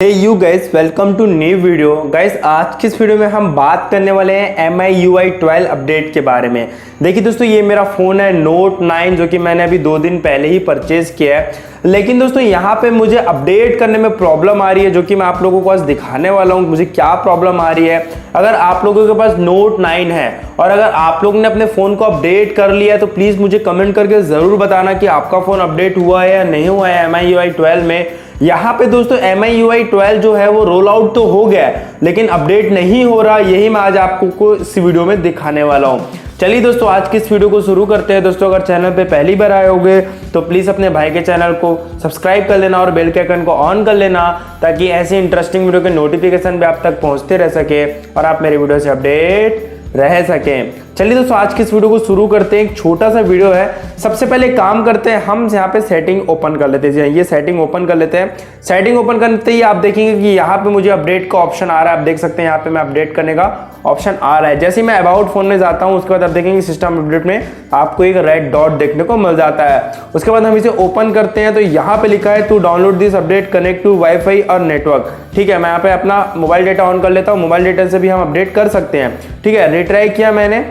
Hey you guys, welcome to new video. Guys, आज की इस वीडियो में हम बात करने वाले हैं MIUI 12 अपडेट के बारे में। देखिए दोस्तों, ये मेरा फ़ोन है Note 9 जो कि मैंने अभी 2 दिन पहले ही परचेज़ किया है। लेकिन दोस्तों यहाँ पे मुझे अपडेट करने में प्रॉब्लम आ रही है, जो कि मैं आप लोगों को आज दिखाने वाला हूँ मुझे क्या प्रॉब्लम आ रही है। अगर आप लोगों के पास Note 9 है और अगर आप लोगों ने अपने फ़ोन को अपडेट कर लिया है तो प्लीज़ मुझे कमेंट करके ज़रूर बताना कि आपका फ़ोन अपडेट हुआ है या नहीं हुआ है MIUI 12 में। यहाँ पे दोस्तों MIUI 12 जो है वो रोल आउट तो हो गया है, लेकिन अपडेट नहीं हो रहा। यही मैं आज आपको इस वीडियो में दिखाने वाला हूँ। चलिए दोस्तों, आज की इस वीडियो को शुरू करते हैं। दोस्तों, अगर चैनल पे पहली बार आए होंगे तो प्लीज़ अपने भाई के चैनल को सब्सक्राइब कर लेना और बेल के आइकन को ऑन कर लेना, ताकि ऐसी इंटरेस्टिंग वीडियो के नोटिफिकेशन भी आप तक पहुँचते रह सके और आप मेरी वीडियो से अपडेट रह सकें। चलिए दोस्तों, आज की इस वीडियो को शुरू करते हैं। एक छोटा सा वीडियो है। सबसे पहले काम करते हैं, हम यहाँ पे सेटिंग ओपन कर लेते हैं। ये सेटिंग ओपन कर लेते हैं। सेटिंग ओपन करते ही आप देखेंगे कि यहाँ पे मुझे अपडेट का ऑप्शन आ रहा है। आप देख सकते हैं यहाँ पे मैं अपडेट करने का ऑप्शन आ रहा है। जैसे ही मैं अबाउट फोन में जाता हूँ, उसके बाद आप देखेंगे सिस्टम अपडेट में आपको एक रेड डॉट देखने को मिल जाता है। उसके बाद हम इसे ओपन करते हैं तो यहाँ पे लिखा है to download this update connect to WiFi और नेटवर्क। ठीक है, मैं यहाँ पे अपना मोबाइल डेटा ऑन कर लेता हूँ। मोबाइल डेटा से भी हम अपडेट कर सकते हैं। ठीक है, रिट्राई किया मैंने।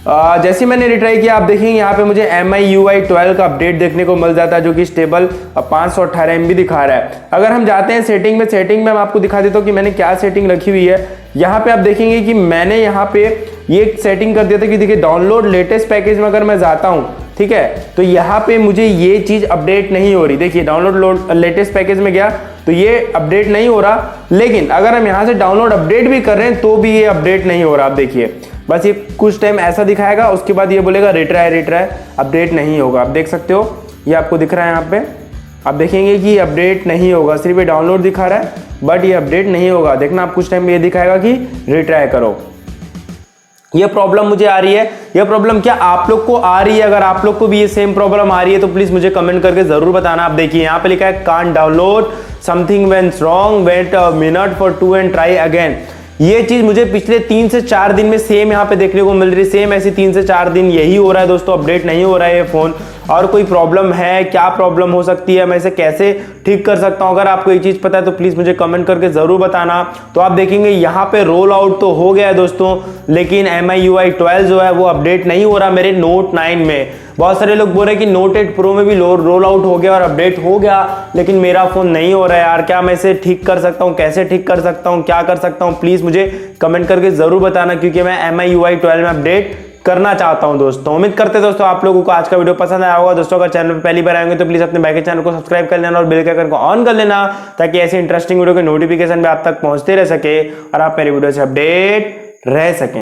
जैसे ही मैंने रिट्राई किया, आप देखेंगे यहाँ पे मुझे MIUI 12 का अपडेट देखने को मिल जाता है, जो कि स्टेबल 518 MB दिखा रहा है। अगर हम जाते हैं सेटिंग में, सेटिंग में मैं आपको दिखा देता हूँ कि मैंने क्या सेटिंग रखी हुई है। यहाँ पे आप देखेंगे कि मैंने यहाँ पे ये सेटिंग कर दिया था कि देखिए डाउनलोड लेटेस्ट पैकेज में अगर मैं जाता हूँ, ठीक है, तो यहाँ पे मुझे ये चीज़ अपडेट नहीं हो रही। देखिए डाउनलोड लेटेस्ट पैकेज में गया तो ये अपडेट नहीं हो रहा, लेकिन अगर हम यहाँ से डाउनलोड अपडेट भी कर रहे हैं तो भी ये अपडेट नहीं हो रहा। आप देखिए, बस ये कुछ टाइम ऐसा दिखाएगा, उसके बाद ये बोलेगा रिट्राई अपडेट नहीं होगा। आप देख सकते हो, ये आपको दिख रहा है यहाँ पे। आप देखेंगे कि अपडेट नहीं होगा, सिर्फ ये डाउनलोड दिखा रहा है, बट ये अपडेट नहीं होगा। देखना, आप कुछ टाइम में ये दिखाएगा कि रिट्राई करो। ये प्रॉब्लम मुझे आ रही है। ये प्रॉब्लम क्या आप लोग को आ रही है? अगर आप लोग को भी ये सेम प्रॉब्लम आ रही है तो प्लीज मुझे कमेंट करके जरूर बताना। आप देखिए यहाँ पे लिखा है can't download, something went wrong, wait a minute for 2 and try again. ये चीज मुझे पिछले 3 से 4 दिन में सेम यहाँ पे देखने को मिल रही है। सेम ऐसी 3 से 4 दिन यही हो रहा है दोस्तों, अपडेट नहीं हो रहा है ये फोन। और कोई प्रॉब्लम है? क्या प्रॉब्लम हो सकती है? मैं इसे कैसे ठीक कर सकता हूं? अगर आपको ये चीज पता है तो प्लीज मुझे कमेंट करके जरूर बताना। तो आप देखेंगे यहाँ पे रोल आउट तो हो गया है दोस्तों, लेकिन MIUI 12 जो है वो अपडेट नहीं हो रहा मेरे Note 9 में। बहुत सारे लोग बोल रहे हैं कि Note 8 Pro में भी रोल आउट हो गया और अपडेट हो गया, लेकिन मेरा फोन नहीं हो रहा है यार। क्या मैं इसे ठीक कर सकता हूँ? कैसे ठीक कर सकता हूँ? क्या कर सकता हूँ? प्लीज मुझे कमेंट करके जरूर बताना, क्योंकि मैं MIUI 12 में अपडेट करना चाहता हूं दोस्तों। उम्मीद करते हैं दोस्तों आप लोगों को आज का वीडियो पसंद आया होगा। दोस्तों, अगर चैनल पर पहली बार आएंगे तो प्लीज अपने भाई के चैनल को सब्सक्राइब कर लेना और बेल के आइकन को ऑन कर लेना, ताकि ऐसी इंटरेस्टिंग वीडियो के नोटिफिकेशन भी आप तक पहुंचते रह सके और आप मेरी वीडियो से अपडेट रह सकें।